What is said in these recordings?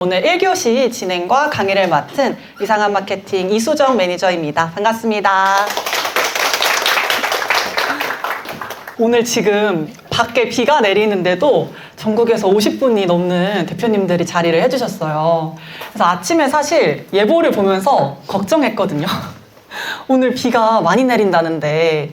오늘 1교시 진행과 강의를 맡은 이상한 마케팅 이수정 매니저입니다. 반갑습니다. 오늘 지금 밖에 비가 내리는데도 전국에서 50분이 넘는 대표님들이 자리를 해주셨어요. 그래서 아침에 사실 예보를 보면서 걱정했거든요. 오늘 비가 많이 내린다는데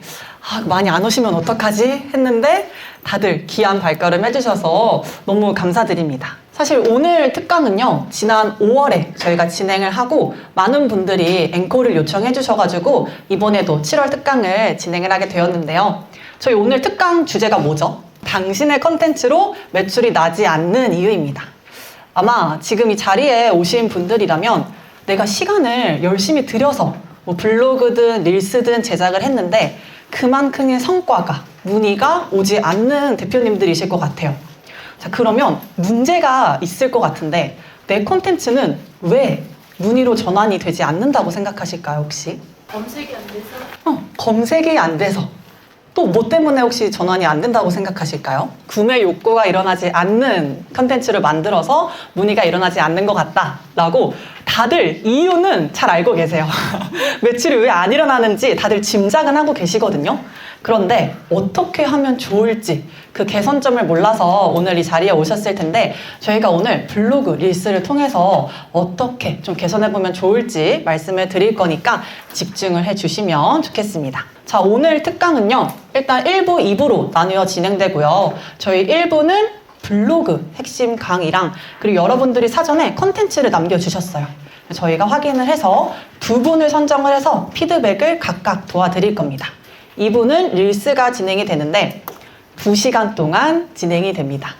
많이 안 오시면 어떡하지? 했는데 다들 귀한 발걸음 해주셔서 너무 감사드립니다. 사실 오늘 특강은요, 지난 5월에 저희가 진행을 하고 많은 분들이 앵콜을 요청해 주셔가지고 이번에도 7월 특강을 진행을 하게 되었는데요. 저희 오늘 특강 주제가 뭐죠? 당신의 컨텐츠로 매출이 나지 않는 이유입니다. 아마 지금 이 자리에 오신 분들이라면 내가 시간을 열심히 들여서 뭐 블로그든 릴스든 제작을 했는데 그만큼의 성과가, 문의가 오지 않는 대표님들이실 것 같아요. 자, 그러면 문제가 있을 것 같은데 내 콘텐츠는 왜 문의로 전환이 되지 않는다고 생각하실까요, 혹시? 검색이 안 돼서? 검색이 안 돼서. 또 뭐 때문에 혹시 전환이 안 된다고 생각하실까요? 구매 욕구가 일어나지 않는 콘텐츠를 만들어서 문의가 일어나지 않는 것 같다라고 다들 이유는 잘 알고 계세요. 매출이 왜 안 일어나는지 다들 짐작은 하고 계시거든요. 그런데 어떻게 하면 좋을지 그 개선점을 몰라서 오늘 이 자리에 오셨을 텐데 저희가 오늘 블로그, 릴스를 통해서 어떻게 좀 개선해보면 좋을지 말씀을 드릴 거니까 집중을 해주시면 좋겠습니다. 자, 오늘 특강은요, 일단 1부, 2부로 나누어 진행되고요. 저희 1부는 블로그 핵심 강의랑 그리고 여러분들이 사전에 컨텐츠를 남겨주셨어요. 저희가 확인을 해서 두 분을 선정을 해서 피드백을 각각 도와드릴 겁니다. 2부는 릴스가 진행이 되는데 2시간 동안 진행이 됩니다.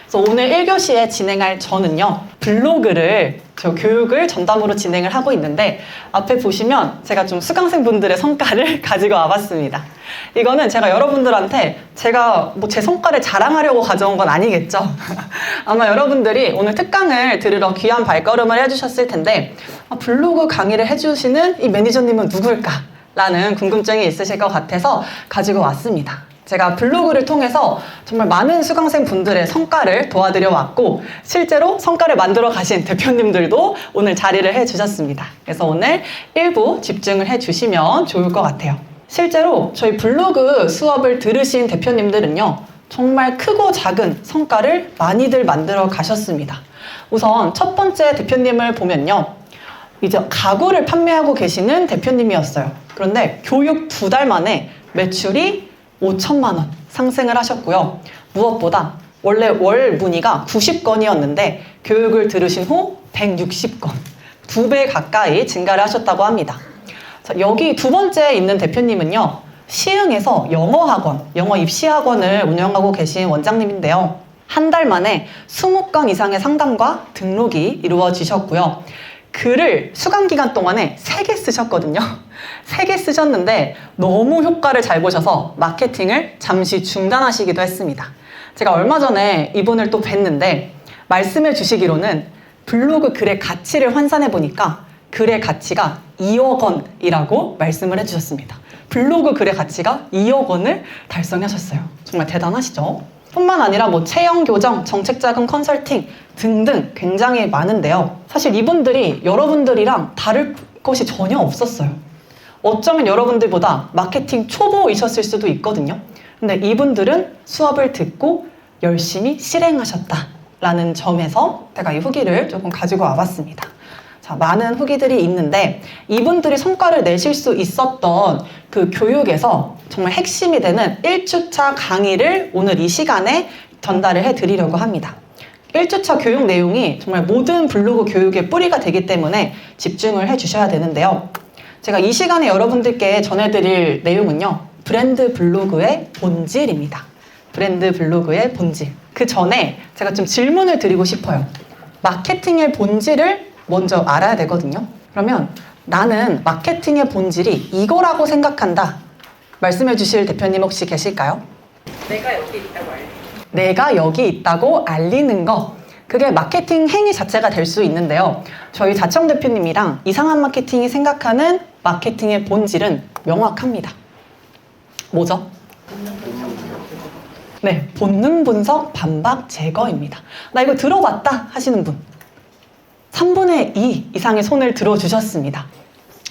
그래서 오늘 1교시에 진행할 저는요, 블로그를 저 교육을 전담으로 진행을 하고 있는데 앞에 보시면 제가 좀 수강생분들의 성과를 가지고 와봤습니다. 이거는 제가 여러분들한테 제가 뭐 제 성과를 자랑하려고 가져온 건 아니겠죠. 아마 여러분들이 오늘 특강을 들으러 귀한 발걸음을 해주셨을 텐데 블로그 강의를 해주시는 이 매니저님은 누굴까? 라는 궁금증이 있으실 것 같아서 가지고 왔습니다. 제가 블로그를 통해서 정말 많은 수강생 분들의 성과를 도와드려 왔고 실제로 성과를 만들어 가신 대표님들도 오늘 자리를 해주셨습니다. 그래서 오늘 1부 집중을 해주시면 좋을 것 같아요. 실제로 저희 블로그 수업을 들으신 대표님들은요, 정말 크고 작은 성과를 많이들 만들어 가셨습니다. 우선 첫 번째 대표님을 보면요, 이제 가구를 판매하고 계시는 대표님이었어요. 그런데 교육 2달 만에 매출이 5천만 원 상승을 하셨고요. 무엇보다 원래 월 문의가 90건이었는데 교육을 들으신 후 160건, 2배 가까이 증가를 하셨다고 합니다. 자, 여기 두 번째 있는 대표님은요, 시흥에서 영어학원, 영어 입시학원을 운영하고 계신 원장님인데요. 한 달 만에 20건 이상의 상담과 등록이 이루어지셨고요. 글을 수강 기간 동안에 3개 쓰셨거든요. 3개 쓰셨는데 너무 효과를 잘 보셔서 마케팅을 잠시 중단하시기도 했습니다. 제가 얼마 전에 이분을 또 뵀는데 말씀해 주시기로는 블로그 글의 가치를 환산해 보니까 글의 가치가 2억 원이라고 말씀을 해주셨습니다. 블로그 글의 가치가 2억 원을 달성하셨어요. 정말 대단하시죠? 뿐만 아니라 뭐 채용 교정, 정책자금 컨설팅 등등 굉장히 많은데요. 사실 이분들이 여러분들이랑 다를 것이 전혀 없었어요. 어쩌면 여러분들보다 마케팅 초보이셨을 수도 있거든요. 근데 이분들은 수업을 듣고 열심히 실행하셨다라는 점에서 제가 이 후기를 조금 가지고 와봤습니다. 자, 많은 후기들이 있는데 이분들이 성과를 내실 수 있었던 그 교육에서 정말 핵심이 되는 1주차 강의를 오늘 이 시간에 전달을 해드리려고 합니다. 1주차 교육 내용이 정말 모든 블로그 교육의 뿌리가 되기 때문에 집중을 해주셔야 되는데요. 제가 이 시간에 여러분들께 전해드릴 내용은요, 브랜드 블로그의 본질입니다. 브랜드 블로그의 본질. 그 전에 제가 좀 질문을 드리고 싶어요. 마케팅의 본질을 먼저 알아야 되거든요. 그러면 나는 마케팅의 본질이 이거라고 생각한다. 말씀해 주실 대표님 혹시 계실까요? 내가 여기 있다고 알려. 내가 여기 있다고 알리는 거. 그게 마케팅 행위 자체가 될 수 있는데요. 저희 자청 대표님이랑 이상한 마케팅이 생각하는 마케팅의 본질은 명확합니다. 뭐죠? 네, 본능 분석 반박 제거입니다. 나 이거 들어봤다 하시는 분. 3분의 2 이상의 손을 들어주셨습니다.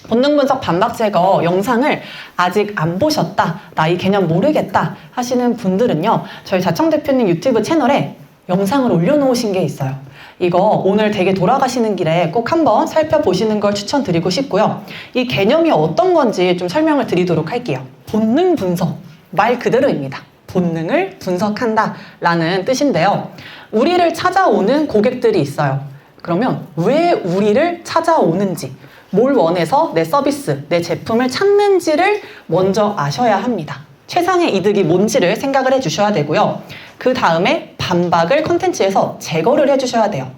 본능 분석 반박 제거 영상을 아직 안 보셨다, 나 이 개념 모르겠다 하시는 분들은요, 저희 자청 대표님 유튜브 채널에 영상을 올려놓으신 게 있어요. 이거 오늘 댁에 돌아가시는 길에 꼭 한번 살펴보시는 걸 추천드리고 싶고요. 이 개념이 어떤 건지 좀 설명을 드리도록 할게요. 본능 분석, 말 그대로입니다. 본능을 분석한다 라는 뜻인데요. 우리를 찾아오는 고객들이 있어요. 그러면 왜 우리를 찾아오는지, 뭘 원해서 내 서비스, 내 제품을 찾는지를 먼저 아셔야 합니다. 최상의 이득이 뭔지를 생각을 해주셔야 되고요. 그 다음에 반박을 컨텐츠에서 제거를 해주셔야 돼요.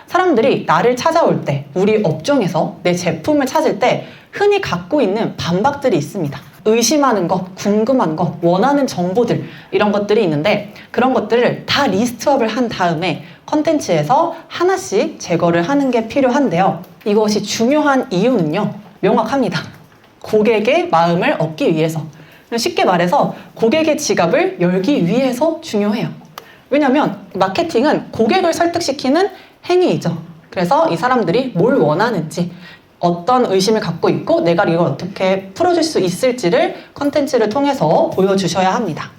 사람들이 나를 찾아올 때, 우리 업종에서 내 제품을 찾을 때 흔히 갖고 있는 반박들이 있습니다. 의심하는 것, 궁금한 것, 원하는 정보들, 이런 것들이 있는데 그런 것들을 다 리스트업을 한 다음에 컨텐츠에서 하나씩 제거를 하는 게 필요한데요. 이것이 중요한 이유는요, 명확합니다. 고객의 마음을 얻기 위해서. 쉽게 말해서 고객의 지갑을 열기 위해서 중요해요. 왜냐면 마케팅은 고객을 설득시키는 행위이죠. 그래서 이 사람들이 뭘 원하는지, 어떤 의심을 갖고 있고 내가 이걸 어떻게 풀어줄 수 있을지를 컨텐츠를 통해서 보여주셔야 합니다.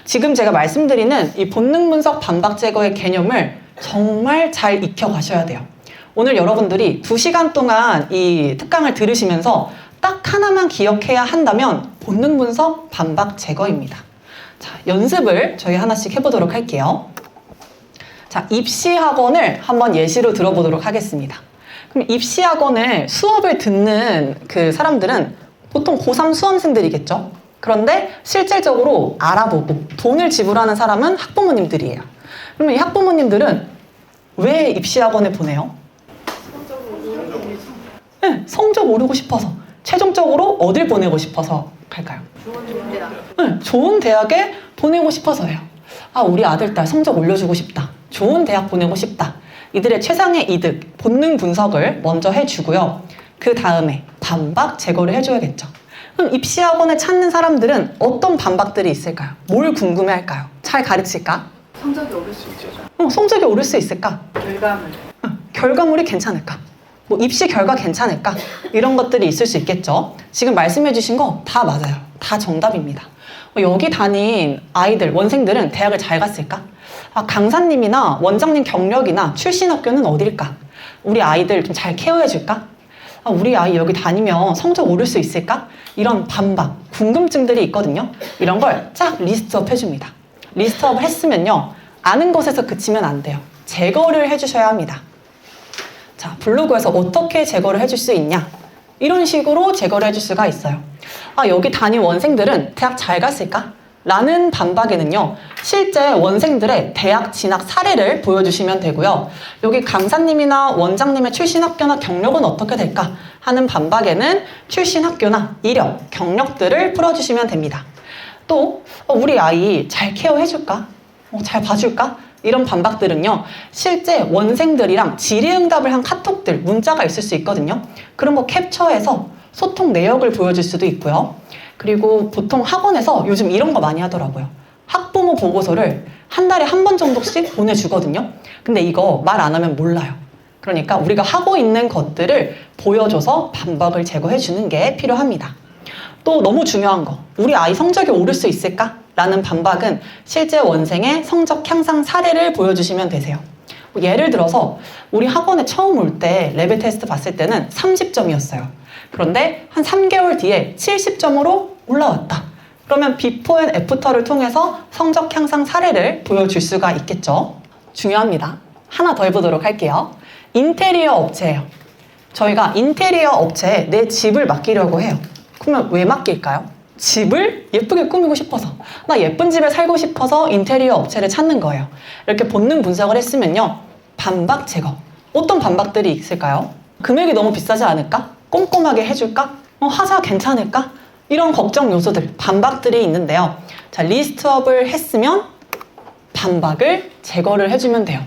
지금 제가 말씀드리는 이 본능 분석 반박 제거의 개념을 정말 잘 익혀가셔야 돼요. 오늘 여러분들이 2시간 동안 이 특강을 들으시면서 딱 하나만 기억해야 한다면 본능 분석 반박 제거입니다. 자, 연습을 저희 하나씩 해보도록 할게요. 자, 입시학원을 한번 예시로 들어보도록 하겠습니다. 그럼 입시학원을 수업을 듣는 그 사람들은 보통 고3 수험생들이겠죠? 그런데 실질적으로 알아보고 돈을 지불하는 사람은 학부모님들이에요. 그러면 이 학부모님들은 왜 입시학원을 보내요? 네, 성적 오르고 싶어서. 최종적으로 어딜 보내고 싶어서 갈까요? 좋은 대학. 네, 좋은 대학에 보내고 싶어서예요. 아, 우리 아들, 딸 성적 올려주고 싶다. 좋은 대학 보내고 싶다. 이들의 최상의 이득, 본능 분석을 먼저 해주고요. 그 다음에 반박 제거를 해줘야겠죠. 그럼 입시학원을 찾는 사람들은 어떤 반박들이 있을까요? 뭘 궁금해할까요? 잘 가르칠까? 성적이 오를 수 있죠. 성적이 오를 수 있을까? 결과물. 결과물이 괜찮을까? 뭐 입시 결과 괜찮을까? 이런 것들이 있을 수 있겠죠. 지금 말씀해 주신 거 다 맞아요. 다 정답입니다. 여기 다닌 아이들, 원생들은 대학을 잘 갔을까? 아, 강사님이나 원장님 경력이나 출신 학교는 어딜까? 우리 아이들 좀 잘 케어해 줄까? 아, 우리 아이 여기 다니면 성적 오를 수 있을까? 이런 반박, 궁금증들이 있거든요. 이런 걸 쫙 리스트업 해줍니다. 리스트업을 했으면요, 아는 것에서 그치면 안 돼요. 제거를 해주셔야 합니다. 자, 블로그에서 어떻게 제거를 해줄 수 있냐? 이런 식으로 제거를 해줄 수가 있어요. 아, 여기 다닌 원생들은 대학 잘 갔을까? 라는 반박에는요, 실제 원생들의 대학 진학 사례를 보여주시면 되고요. 여기 강사님이나 원장님의 출신 학교나 경력은 어떻게 될까 하는 반박에는 출신 학교나 이력, 경력들을 풀어주시면 됩니다. 또 우리 아이 잘 케어해줄까? 잘 봐줄까? 이런 반박들은요, 실제 원생들이랑 질의응답을 한 카톡들, 문자가 있을 수 있거든요. 그런 거 캡처해서 소통 내역을 보여줄 수도 있고요. 그리고 보통 학원에서 요즘 이런 거 많이 하더라고요. 학부모 보고서를 한 달에 한 번 정도씩 보내주거든요. 근데 이거 말 안 하면 몰라요. 그러니까 우리가 하고 있는 것들을 보여줘서 반박을 제거해주는 게 필요합니다. 또 너무 중요한 거, 우리 아이 성적이 오를 수 있을까? 라는 반박은 실제 원생의 성적 향상 사례를 보여주시면 되세요. 예를 들어서 우리 학원에 처음 올 때 레벨 테스트 봤을 때는 30점이었어요. 그런데 한 3개월 뒤에 70점으로 올라왔다. 그러면 비포 앤 애프터를 통해서 성적 향상 사례를 보여줄 수가 있겠죠. 중요합니다. 하나 더 해보도록 할게요. 인테리어 업체예요. 저희가 인테리어 업체에 내 집을 맡기려고 해요. 그러면 왜 맡길까요? 집을 예쁘게 꾸미고 싶어서, 나 예쁜 집에 살고 싶어서 인테리어 업체를 찾는 거예요. 이렇게 본능 분석을 했으면요, 반박 제거. 어떤 반박들이 있을까요? 금액이 너무 비싸지 않을까? 꼼꼼하게 해줄까? 하자 괜찮을까? 이런 걱정 요소들, 반박들이 있는데요. 자, 리스트업을 했으면 반박을 제거를 해주면 돼요.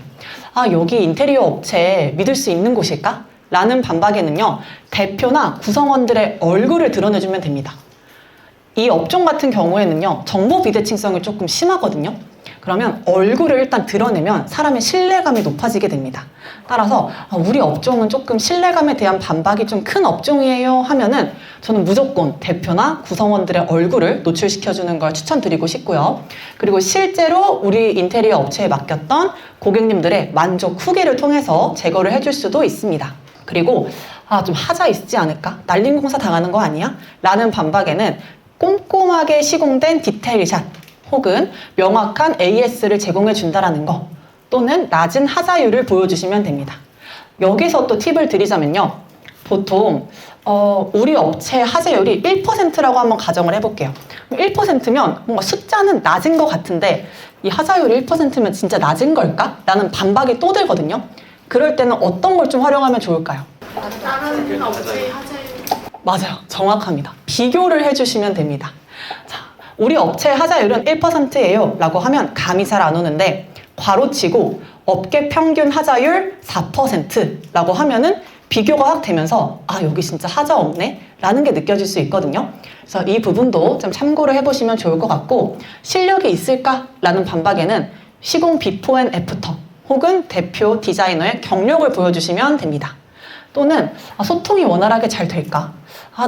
아, 여기 인테리어 업체 믿을 수 있는 곳일까? 라는 반박에는요, 대표나 구성원들의 얼굴을 드러내주면 됩니다. 이 업종 같은 경우에는요, 정보 비대칭성이 조금 심하거든요. 그러면 얼굴을 일단 드러내면 사람의 신뢰감이 높아지게 됩니다. 따라서 우리 업종은 조금 신뢰감에 대한 반박이 좀 큰 업종이에요 하면은 저는 무조건 대표나 구성원들의 얼굴을 노출시켜주는 걸 추천드리고 싶고요. 그리고 실제로 우리 인테리어 업체에 맡겼던 고객님들의 만족 후기를 통해서 제거를 해줄 수도 있습니다. 그리고 좀 하자 있지 않을까? 날림 공사 당하는 거 아니야? 라는 반박에는 꼼꼼하게 시공된 디테일샷 혹은 명확한 AS를 제공해 준다라는 거 또는 낮은 하자율을 보여주시면 됩니다. 여기서 또 팁을 드리자면요. 보통 우리 업체 하자율이 1%라고 한번 가정을 해볼게요. 1%면 뭔가 숫자는 낮은 것 같은데 이 하자율이 1%면 진짜 낮은 걸까? 라는 반박이 또 들거든요. 그럴 때는 어떤 걸 좀 활용하면 좋을까요? 다른 업체의 하자율. 맞아요. 정확합니다. 비교를 해주시면 됩니다. 자, 우리 업체 하자율은 1%예요 라고 하면 감이 잘 안 오는데 괄호치고 업계 평균 하자율 4%라고 하면은 비교가 확 되면서 여기 진짜 하자 없네 라는 게 느껴질 수 있거든요. 그래서 이 부분도 좀 참고를 해보시면 좋을 것 같고 실력이 있을까? 라는 반박에는 시공 비포 앤 애프터 혹은 대표 디자이너의 경력을 보여주시면 됩니다. 또는 소통이 원활하게 잘 될까?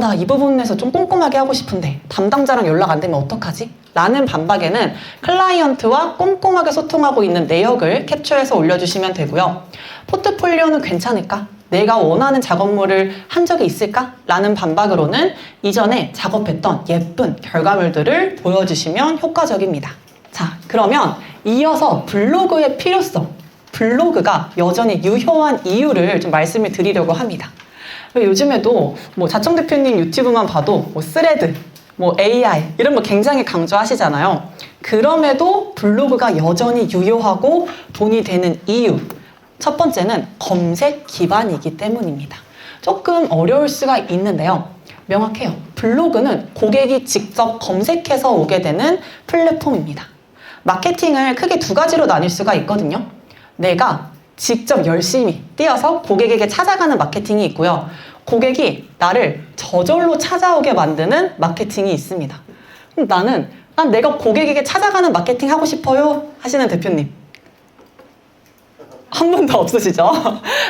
나 이 부분에서 좀 꼼꼼하게 하고 싶은데 담당자랑 연락 안 되면 어떡하지? 라는 반박에는 클라이언트와 꼼꼼하게 소통하고 있는 내역을 캡처해서 올려주시면 되고요. 포트폴리오는 괜찮을까? 내가 원하는 작업물을 한 적이 있을까? 라는 반박으로는 이전에 작업했던 예쁜 결과물들을 보여주시면 효과적입니다. 자, 그러면 이어서 블로그의 필요성, 블로그가 여전히 유효한 이유를 좀 말씀을 드리려고 합니다. 요즘에도 자청 대표님 유튜브만 봐도 스레드, AI 이런 거 굉장히 강조하시잖아요. 그럼에도 블로그가 여전히 유효하고 돈이 되는 이유. 첫 번째는 검색 기반이기 때문입니다. 조금 어려울 수가 있는데요. 명확해요. 블로그는 고객이 직접 검색해서 오게 되는 플랫폼입니다. 마케팅을 크게 두 가지로 나뉠 수가 있거든요. 내가 직접 열심히 뛰어서 고객에게 찾아가는 마케팅이 있고요. 고객이 나를 저절로 찾아오게 만드는 마케팅이 있습니다. 그럼 난 내가 고객에게 찾아가는 마케팅 하고 싶어요 하시는 대표님. 한 분도 없으시죠?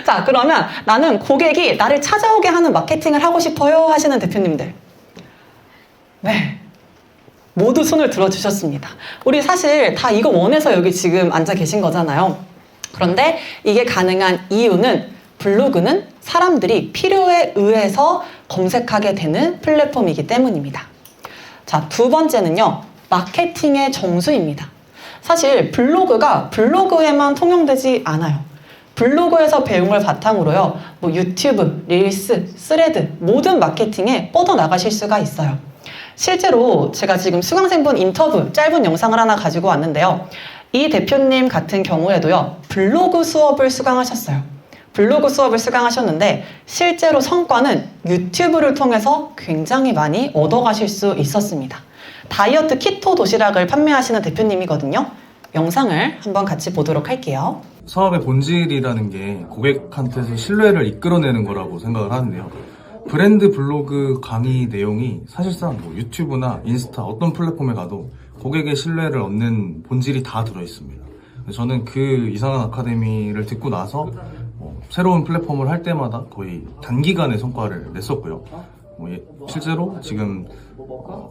자, 그러면 나는 고객이 나를 찾아오게 하는 마케팅을 하고 싶어요 하시는 대표님들. 네. 모두 손을 들어주셨습니다. 우리 사실 다 이거 원해서 여기 지금 앉아 계신 거잖아요. 그런데 이게 가능한 이유는 블로그는 사람들이 필요에 의해서 검색하게 되는 플랫폼이기 때문입니다. 자, 두 번째는요. 마케팅의 정수입니다. 사실 블로그가 블로그에만 통용되지 않아요. 블로그에서 배운 걸 바탕으로요. 유튜브, 릴스, 스레드 모든 마케팅에 뻗어나가실 수가 있어요. 실제로 제가 지금 수강생분 인터뷰 짧은 영상을 하나 가지고 왔는데요. 이 대표님 같은 경우에도요. 블로그 수업을 수강하셨어요. 블로그 수업을 수강하셨는데 실제로 성과는 유튜브를 통해서 굉장히 많이 얻어가실 수 있었습니다. 다이어트 키토 도시락을 판매하시는 대표님이거든요. 영상을 한번 같이 보도록 할게요. 사업의 본질이라는 게 고객한테서 신뢰를 이끌어내는 거라고 생각을 하는데요. 브랜드 블로그 강의 내용이 사실상 유튜브나 인스타 어떤 플랫폼에 가도 고객의 신뢰를 얻는 본질이 다 들어있습니다. 저는 그 이상한 아카데미를 듣고 나서 새로운 플랫폼을 할 때마다 거의 단기간에 성과를 냈었고요. 실제로 지금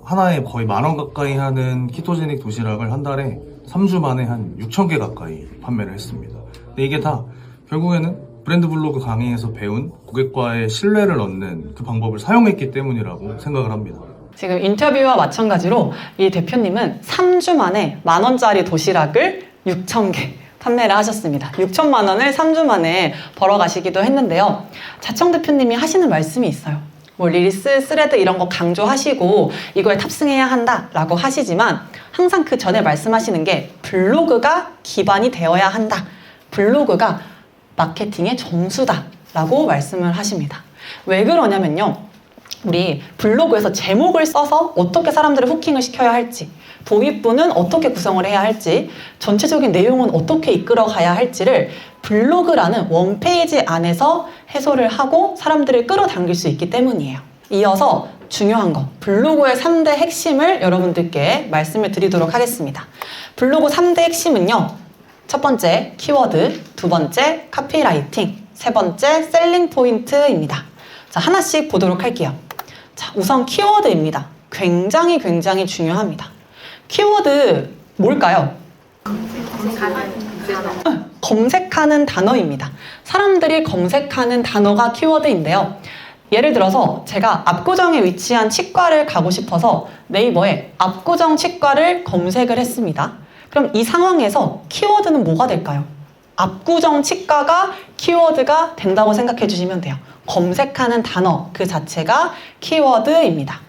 하나에 거의 10,000원 가까이 하는 키토제닉 도시락을 한 달에 3주 만에 한 6,000개 가까이 판매를 했습니다. 근데 이게 다 결국에는 브랜드 블로그 강의에서 배운 고객과의 신뢰를 얻는 그 방법을 사용했기 때문이라고 생각을 합니다. 지금 인터뷰와 마찬가지로 이 대표님은 3주 만에 10,000원짜리 도시락을 6,000개 판매를 하셨습니다. 6천만 원을 3주 만에 벌어가시기도 했는데요. 자청 대표님이 하시는 말씀이 있어요. 릴스, 스레드 이런 거 강조하시고 이거에 탑승해야 한다라고 하시지만 항상 그 전에 말씀하시는 게 블로그가 기반이 되어야 한다. 블로그가 마케팅의 정수다라고 말씀을 하십니다. 왜 그러냐면요. 우리 블로그에서 제목을 써서 어떻게 사람들을 후킹을 시켜야 할지, 도입부는 어떻게 구성을 해야 할지, 전체적인 내용은 어떻게 이끌어 가야 할지를 블로그라는 원페이지 안에서 해소를 하고 사람들을 끌어당길 수 있기 때문이에요. 이어서 중요한 거, 블로그의 3대 핵심을 여러분들께 말씀을 드리도록 하겠습니다. 블로그 3대 핵심은요. 첫 번째, 키워드. 두 번째, 카피라이팅. 세 번째, 셀링 포인트입니다. 자, 하나씩 보도록 할게요. 자, 우선 키워드입니다. 굉장히 중요합니다. 키워드 뭘까요? 검색하는 단어입니다. 사람들이 검색하는 단어가 키워드인데요. 예를 들어서 제가 압구정에 위치한 치과를 가고 싶어서 네이버에 압구정 치과를 검색을 했습니다. 그럼 이 상황에서 키워드는 뭐가 될까요? 압구정 치과가 키워드가 된다고 생각해 주시면 돼요. 검색하는 단어 그 자체가 키워드입니다.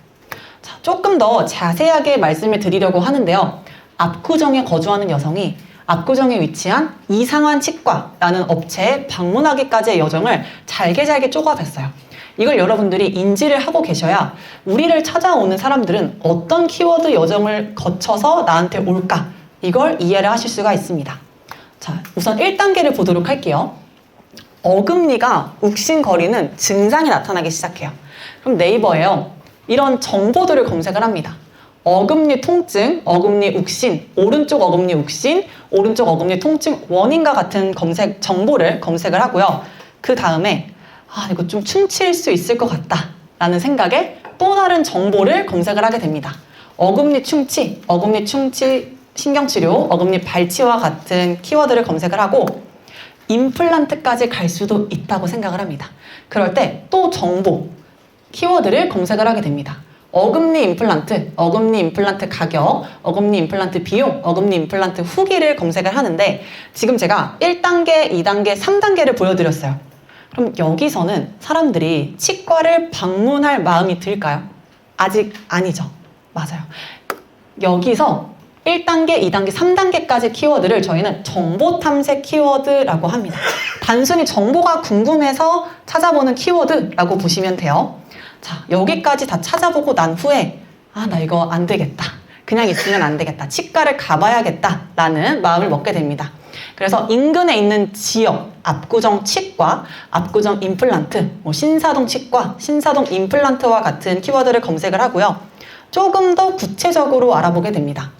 자, 조금 더 자세하게 말씀을 드리려고 하는데요. 압구정에 거주하는 여성이 압구정에 위치한 이상한 치과라는 업체에 방문하기까지의 여정을 잘게 쪼가봤어요. 이걸 여러분들이 인지를 하고 계셔야 우리를 찾아오는 사람들은 어떤 키워드 여정을 거쳐서 나한테 올까? 이걸 이해를 하실 수가 있습니다. 자, 우선 1단계를 보도록 할게요. 어금니가 욱신거리는 증상이 나타나기 시작해요. 그럼 네이버에요. 이런 정보들을 검색을 합니다. 어금니 통증, 어금니 욱신, 오른쪽 어금니 욱신, 오른쪽 어금니 통증 원인과 같은 정보를 검색을 하고요. 그 다음에 이거 좀 충치일 수 있을 것 같다 라는 생각에 또 다른 정보를 검색을 하게 됩니다. 어금니 충치 신경치료, 어금니 발치와 같은 키워드를 검색을 하고 임플란트까지 갈 수도 있다고 생각을 합니다. 그럴 때 또 정보, 키워드를 검색을 하게 됩니다. 어금니 임플란트 가격, 어금니 임플란트 비용, 어금니 임플란트 후기를 검색을 하는데 지금 제가 1단계, 2단계, 3단계를 보여드렸어요. 그럼 여기서는 사람들이 치과를 방문할 마음이 들까요? 아직 아니죠. 맞아요. 여기서 1단계, 2단계, 3단계까지 키워드를 저희는 정보 탐색 키워드라고 합니다. 단순히 정보가 궁금해서 찾아보는 키워드라고 보시면 돼요. 자, 여기까지 다 찾아보고 난 후에 나 이거 안 되겠다. 그냥 있으면 안 되겠다. 치과를 가봐야겠다 라는 마음을 먹게 됩니다. 그래서 인근에 있는 지역, 압구정 치과, 압구정 임플란트, 신사동 치과, 신사동 임플란트와 같은 키워드를 검색을 하고요. 조금 더 구체적으로 알아보게 됩니다.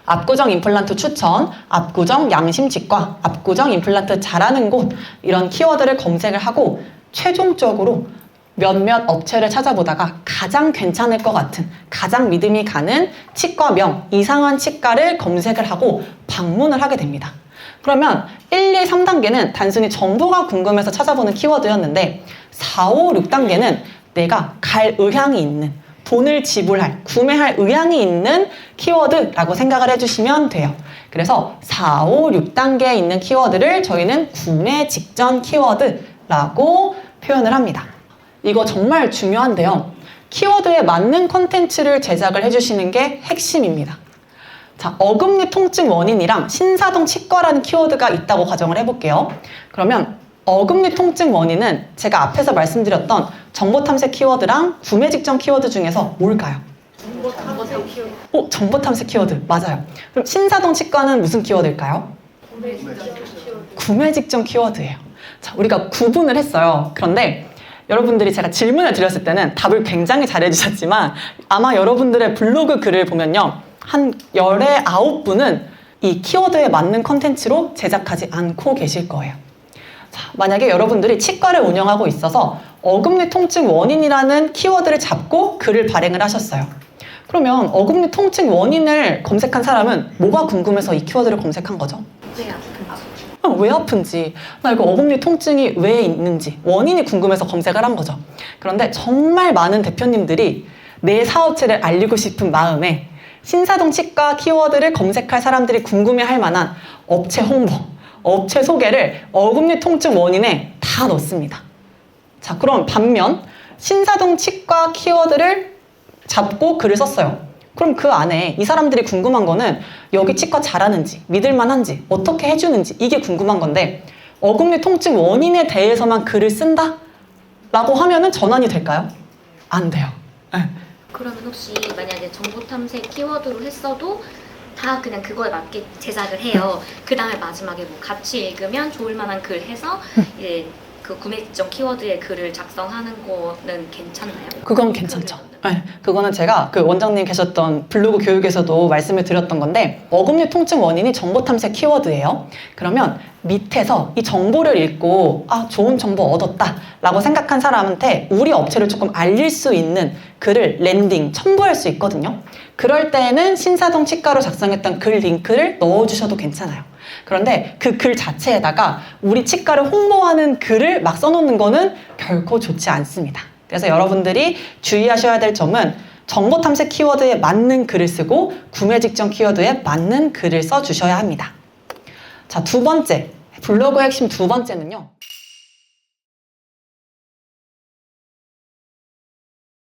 압구정 임플란트 추천, 압구정 양심치과, 압구정 임플란트 잘하는 곳 이런 키워드를 검색을 하고 최종적으로 몇몇 업체를 찾아보다가 가장 괜찮을 것 같은, 가장 믿음이 가는 치과명, 이상한 치과를 검색을 하고 방문을 하게 됩니다. 그러면 1, 2, 3단계는 단순히 정보가 궁금해서 찾아보는 키워드였는데 4, 5, 6단계는 내가 갈 의향이 있는, 돈을 지불할, 구매할 의향이 있는 키워드라고 생각을 해주시면 돼요. 그래서 4, 5, 6단계에 있는 키워드를 저희는 구매 직전 키워드라고 표현을 합니다. 이거 정말 중요한데요. 키워드에 맞는 컨텐츠를 제작을 해주시는 게 핵심입니다. 자, 어금니 통증 원인이랑 신사동 치과라는 키워드가 있다고 가정을 해볼게요. 그러면 어금니 통증 원인은 제가 앞에서 말씀드렸던 정보 탐색 키워드랑 구매 직전 키워드 중에서 뭘까요? 정보 탐색 키워드. 맞아요. 그럼 신사동 치과는 무슨 키워드일까요? 구매 직전 키워드예요. 자, 우리가 구분을 했어요. 그런데 여러분들이 제가 질문을 드렸을 때는 답을 굉장히 잘해주셨지만 아마 여러분들의 블로그 글을 보면요. 한 19분은 이 키워드에 맞는 컨텐츠로 제작하지 않고 계실 거예요. 자, 만약에 여러분들이 치과를 운영하고 있어서 어금니 통증 원인이라는 키워드를 잡고 글을 발행을 하셨어요. 그러면 어금니 통증 원인을 검색한 사람은 뭐가 궁금해서 이 키워드를 검색한 거죠? 왜 아픈지, 나 이거 어금니 통증이 왜 있는지 원인이 궁금해서 검색을 한 거죠. 그런데 정말 많은 대표님들이 내 사업체를 알리고 싶은 마음에 신사동 치과 키워드를 검색할 사람들이 궁금해할 만한 업체 홍보, 업체 소개를 어금니 통증 원인에 다 넣습니다. 자, 그럼 반면 신사동 치과 키워드를 잡고 글을 썼어요. 그럼 그 안에 이 사람들이 궁금한 거는 여기 치과 잘하는지, 믿을만한지, 어떻게 해주는지 이게 궁금한 건데 어금니 통증 원인에 대해서만 글을 쓴다? 라고 하면은 전환이 될까요? 안 돼요. 네. 그러면 혹시 만약에 정보 탐색 키워드로 했어도 다 그냥 그거에 맞게 제작을 해요. 그 다음에 마지막에 뭐 같이 읽으면 좋을 만한 글 해서 이제 그 구매 직전 키워드의 글을 작성하는 거는 괜찮나요? 그건 괜찮죠. 네, 그거는 제가 그 원장님 계셨던 블로그 교육에서도 말씀을 드렸던 건데 어금니 통증 원인이 정보 탐색 키워드예요. 그러면 밑에서 이 정보를 읽고 좋은 정보 얻었다 라고 생각한 사람한테 우리 업체를 조금 알릴 수 있는 글을 랜딩, 첨부할 수 있거든요. 그럴 때는 신사동 치과로 작성했던 글 링크를 넣어주셔도 괜찮아요. 그런데 그 글 자체에다가 우리 치과를 홍보하는 글을 막 써놓는 거는 결코 좋지 않습니다. 그래서 여러분들이 주의하셔야 될 점은 정보 탐색 키워드에 맞는 글을 쓰고 구매 직전 키워드에 맞는 글을 써주셔야 합니다. 자, 두 번째, 블로그 핵심 두 번째는요.